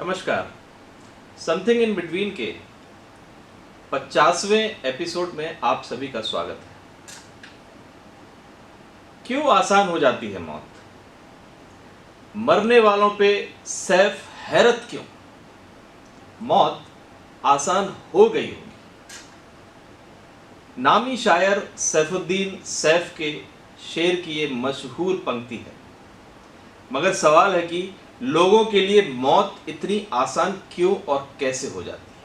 नमस्कार। Something in between के 50वें episode में आप सभी का स्वागत है। क्यों आसान हो जाती है मौत? मरने वालों पे सैफ हैरत क्यों? मौत आसान हो गई होगी। नामी शायर सैफुद्दीन सैफ के शेर की ये मशहूर पंक्ति है। मगर सवाल है कि लोगों के लिए मौत इतनी आसान क्यों और कैसे हो जाती है?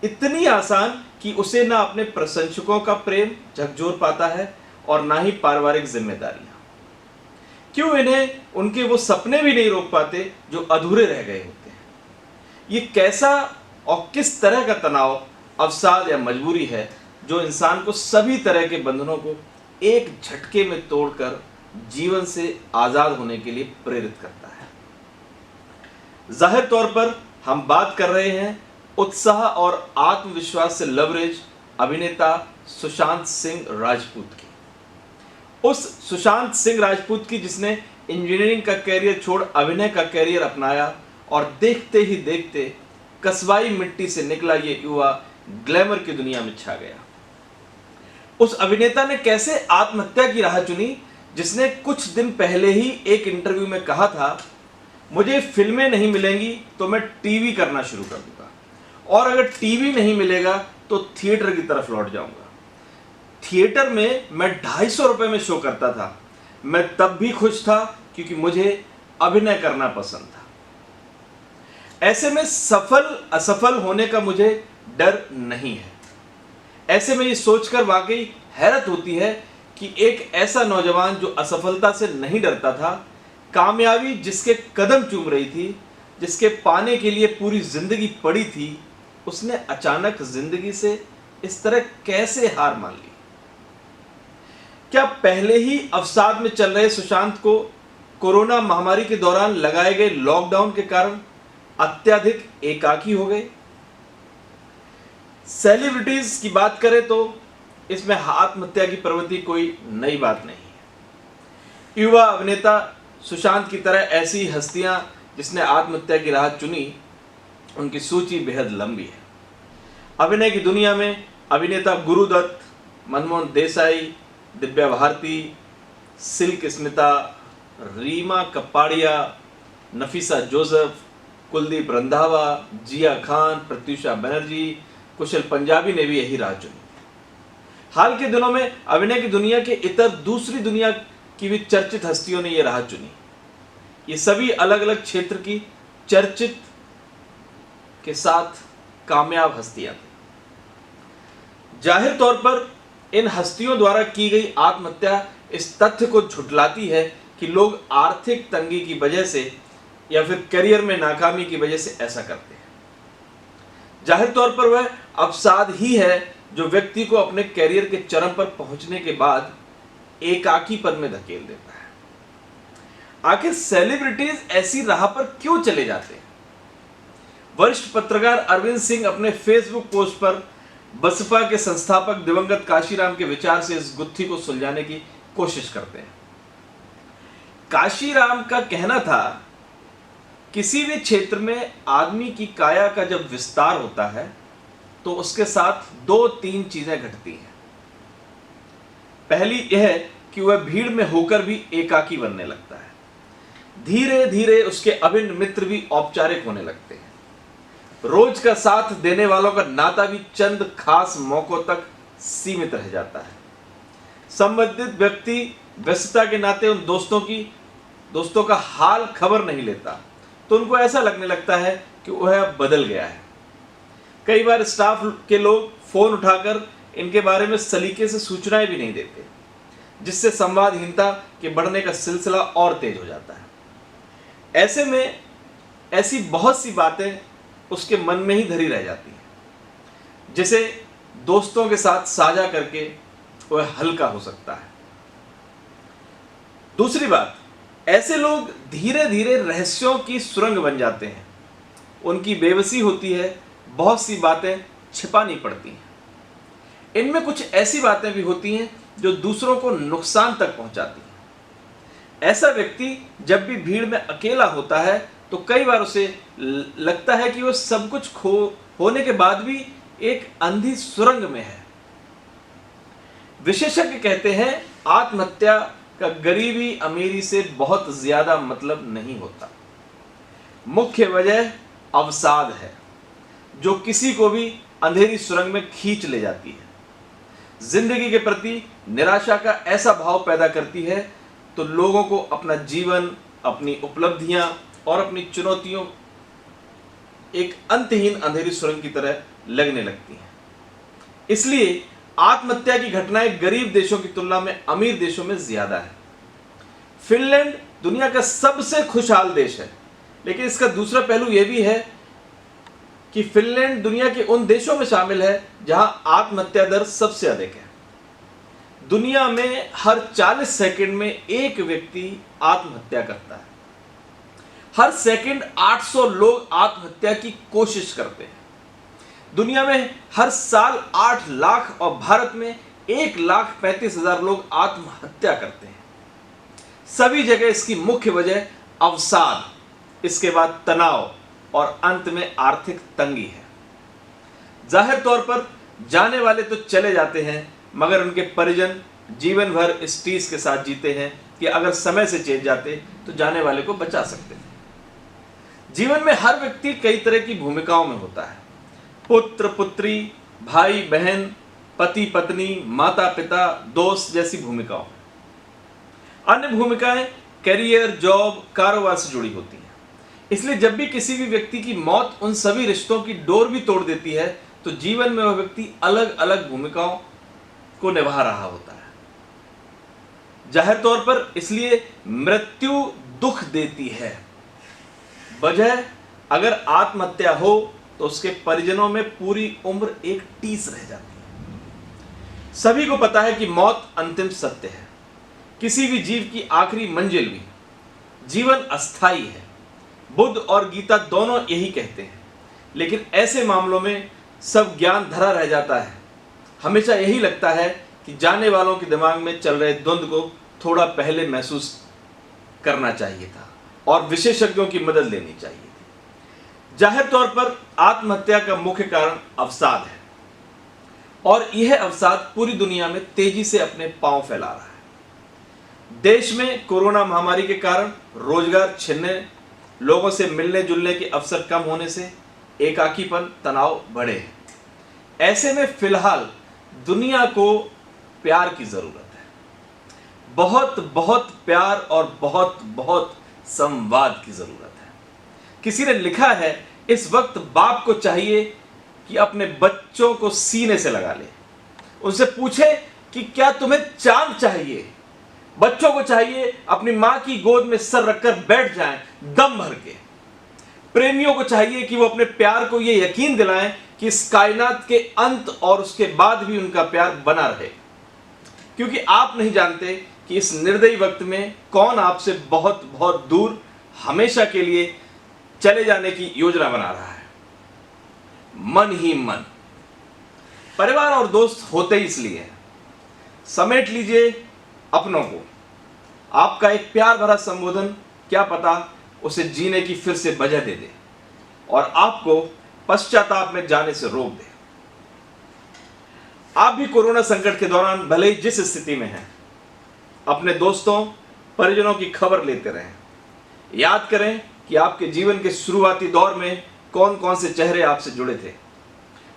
इतनी आसान कि उसे ना अपने प्रशंसकों का प्रेम झकझोर पाता है और ना ही पारिवारिक जिम्मेदारियां। क्यों इन्हें उनके वो सपने भी नहीं रोक पाते जो अधूरे रह गए होते हैं? ये कैसा और किस तरह का तनाव, अवसाद या मजबूरी है जो इंसान को सभी तरह के बंधनों को एक झटके में तोड़कर जीवन से आजाद होने के लिए प्रेरित करता है? जाहिर तौर पर हम बात कर रहे हैं उत्साह और आत्मविश्वास से लबरेज अभिनेता सुशांत सिंह राजपूत की। उस सुशांत सिंह राजपूत की जिसने इंजीनियरिंग का कैरियर छोड़ अभिनय का कैरियर अपनाया और देखते ही देखते कस्बाई मिट्टी से निकला ये युवा ग्लैमर की दुनिया में छा गया। उस अभिनेता ने कैसे आत्महत्या की राह चुनी, जिसने कुछ दिन पहले ही एक इंटरव्यू में कहा था, मुझे फिल्में नहीं मिलेंगी तो मैं टीवी करना शुरू कर दूंगा, और अगर टीवी नहीं मिलेगा तो थिएटर की तरफ लौट जाऊंगा। थिएटर में मैं 250 रुपए में शो करता था। मैं तब भी खुश था क्योंकि मुझे अभिनय करना पसंद था। ऐसे में सफल असफल होने का मुझे डर नहीं है। ऐसे में ये सोचकर वाकई हैरत होती है कि एक ऐसा नौजवान जो असफलता से नहीं डरता था, कामयाबी जिसके कदम चूम रही थी, जिसके पाने के लिए पूरी जिंदगी पड़ी थी, उसने अचानक जिंदगी से इस तरह कैसे हार मान ली? क्या पहले ही अवसाद में चल रहे सुशांत को कोरोना महामारी के दौरान लगाए गए लॉकडाउन के कारण अत्यधिक एकाकी हो गए? सेलिब्रिटीज की बात करें तो इसमें आत्महत्या की प्रवृत्ति कोई नई बात नहीं है। युवा अभिनेता सुशांत की तरह ऐसी हस्तियां जिसने आत्महत्या की राह चुनी, उनकी सूची बेहद लंबी है। अभिनय की दुनिया में अभिनेता गुरुदत्त, मनमोहन देसाई, दिव्या भारती, सिल्क स्मिता, रीमा कप्पाड़िया, नफीसा जोसेफ, कुलदीप रंधावा, जिया खान, प्रत्युषा बनर्जी, कुशल पंजाबी ने भी यही राह चुनी। हाल के दिनों में अभिनय की दुनिया के इतर दूसरी दुनिया की भी चर्चित हस्तियों ने यह राह चुनी। ये सभी अलग अलग क्षेत्र की चर्चित के साथ कामयाब हस्तियां थी। जाहिर तौर पर इन हस्तियों द्वारा की गई आत्महत्या इस तथ्य को झुठलाती है कि लोग आर्थिक तंगी की वजह से या फिर करियर में नाकामी की वजह से ऐसा करते हैं। जाहिर तौर पर वह अवसाद ही है जो व्यक्ति को अपने करियर के चरम पर पहुंचने के बाद एकाकीपन में धकेल देता है। आखिर सेलिब्रिटीज ऐसी राह पर क्यों चले जाते हैं? वरिष्ठ पत्रकार अरविंद सिंह अपने फेसबुक पोस्ट पर बसपा के संस्थापक दिवंगत काशीराम के विचार से इस गुत्थी को सुलझाने की कोशिश करते हैं। काशीराम का कहना था, किसी भी क्षेत्र में आदमी की काया का जब विस्तार होता है तो उसके साथ 2-3 चीजें घटती हैं। पहली यह कि वह भीड़ में होकर भी एकाकी बनने लगता है। धीरे धीरे उसके अभिन्न मित्र भी औपचारिक होने लगते हैं। रोज का साथ देने वालों का नाता भी चंद खास मौकों तक सीमित रह जाता है। संबंधित व्यक्ति व्यस्तता के नाते उन दोस्तों का हाल खबर नहीं लेता, तो उनको ऐसा लगने लगता है कि वह बदल गया है। कई बार स्टाफ के लोग फोन उठाकर इनके बारे में सलीके से सूचनाएं भी नहीं देते, जिससे संवादहीनता के बढ़ने का सिलसिला और तेज हो जाता है। ऐसे में ऐसी बहुत सी बातें उसके मन में ही धरी रह जाती हैं, जिसे दोस्तों के साथ साझा करके वह हल्का हो सकता है। दूसरी बात, ऐसे लोग धीरे धीरे रहस्यों की सुरंग बन जाते हैं। उनकी बेबसी होती है, बहुत सी बातें छिपानी पड़ती हैं। इनमें कुछ ऐसी बातें भी होती हैं जो दूसरों को नुकसान तक पहुंचाती हैं। ऐसा व्यक्ति जब भी भीड़ में अकेला होता है तो कई बार उसे लगता है कि वो सब कुछ होने के बाद भी एक अंधी सुरंग में है। विशेषज्ञ कहते हैं आत्महत्या का गरीबी अमीरी से बहुत ज्यादा मतलब नहीं होता। मुख्य वजह अवसाद है जो किसी को भी अंधेरी सुरंग में खींच ले जाती है, जिंदगी के प्रति निराशा का ऐसा भाव पैदा करती है तो लोगों को अपना जीवन, अपनी उपलब्धियां और अपनी चुनौतियों एक अंतहीन अंधेरी सुरंग की तरह लगने लगती हैं। इसलिए आत्महत्या की घटनाएं गरीब देशों की तुलना में अमीर देशों में ज्यादा है। फिनलैंड दुनिया का सबसे खुशहाल देश है, लेकिन इसका दूसरा पहलू यह भी है कि फिनलैंड दुनिया के उन देशों में शामिल है जहां आत्महत्या दर सबसे अधिक है। दुनिया में हर 40 सेकंड में एक व्यक्ति आत्महत्या करता है। हर सेकंड 800 लोग आत्महत्या की कोशिश करते हैं। दुनिया में हर साल 8 लाख और भारत में 1,35,000 लोग आत्महत्या करते हैं। सभी जगह इसकी मुख्य वजह अवसाद, इसके बाद तनाव और अंत में आर्थिक तंगी है। जाहिर तौर पर जाने वाले तो चले जाते हैं, मगर उनके परिजन जीवन भर इस टीस के साथ जीते हैं कि अगर समय से चेत जाते तो जाने वाले को बचा सकते थे। जीवन में हर व्यक्ति कई तरह की भूमिकाओं में होता है। पुत्र पुत्री, भाई बहन, पति पत्नी, माता पिता, दोस्त जैसी भूमिकाओं। अन्य भूमिकाएं करियर, जॉब, कारोबार से जुड़ी होती हैं। इसलिए जब भी किसी भी व्यक्ति की मौत उन सभी रिश्तों की डोर भी तोड़ देती है तो जीवन में वह व्यक्ति अलग अलग भूमिकाओं को निभा रहा होता है। जाहिर तौर पर इसलिए मृत्यु दुख देती है। वजह अगर आत्महत्या हो तो उसके परिजनों में पूरी उम्र एक टीस रह जाती है। सभी को पता है कि मौत अंतिम सत्य है, किसी भी जीव की आखिरी मंजिल भी। जीवन अस्थाई है, बुद्ध और गीता दोनों यही कहते हैं। लेकिन ऐसे मामलों में सब ज्ञान धरा रह जाता है। हमेशा यही लगता है कि जाने वालों के दिमाग में चल रहे द्वंद्व को थोड़ा पहले महसूस करना चाहिए था और विशेषज्ञों की मदद लेनी चाहिए थी। जाहिर तौर पर आत्महत्या का मुख्य कारण अवसाद है और यह अवसाद पूरी दुनिया में तेजी से अपने पांव फैला रहा है। देश में कोरोना महामारी के कारण रोजगार छिनने, लोगों से मिलने जुलने के अवसर कम होने से एकाकीपन, तनाव बढ़े हैं। ऐसे में फिलहाल दुनिया को प्यार की जरूरत है। बहुत बहुत प्यार और बहुत बहुत संवाद की जरूरत है। किसी ने लिखा है, इस वक्त बाप को चाहिए कि अपने बच्चों को सीने से लगा ले, उनसे पूछे कि क्या तुम्हें चांद चाहिए। बच्चों को चाहिए अपनी मां की गोद में सर रखकर बैठ जाएं दम भर के। प्रेमियों को चाहिए कि वो अपने प्यार को ये यकीन दिलाएं कि इस कायनात के अंत और उसके बाद भी उनका प्यार बना रहे, क्योंकि आप नहीं जानते कि इस निर्दयी वक्त में कौन आपसे बहुत बहुत दूर हमेशा के लिए चले जाने की योजना बना रहा है। मन ही मन। परिवार और दोस्त होते ही इसलिए हैं। समेट लीजिए अपनों को। आपका एक प्यार भरा संबोधन क्या पता उसे जीने की फिर से वजह दे दे और आपको पश्चाताप में जाने से रोक दे। आप भी कोरोना संकट के दौरान भले ही जिस स्थिति में हैं, अपने दोस्तों, परिजनों की खबर लेते रहें। याद करें कि आपके जीवन के शुरुआती दौर में कौन कौन से चेहरे आपसे जुड़े थे।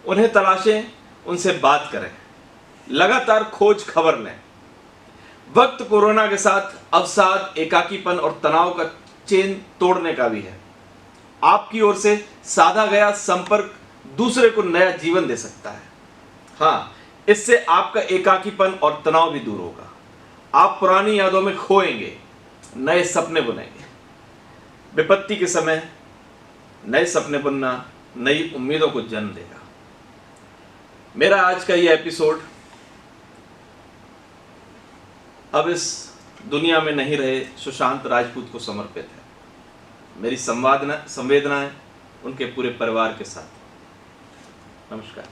उन्हें तलाशें, उनसे बात करें, लगातार खोज खबर लें। वक्त कोरोना के साथ अवसाद, एकाकीपन और तनाव का चेन तोड़ने का भी है। आपकी ओर से साधा गया संपर्क दूसरे को नया जीवन दे सकता है। हाँ, इससे आपका एकाकीपन और तनाव भी दूर होगा। आप पुरानी यादों में खोएंगे, नए सपने बुनेंगे। विपत्ति के समय नए सपने बुनना नई उम्मीदों को जन्म देगा। मेरा आज का ये एपिसोड अब इस दुनिया में नहीं रहे सुशांत राजपूत को समर्पित है। मेरी संवेदनाएं उनके पूरे परिवार के साथ। नमस्कार।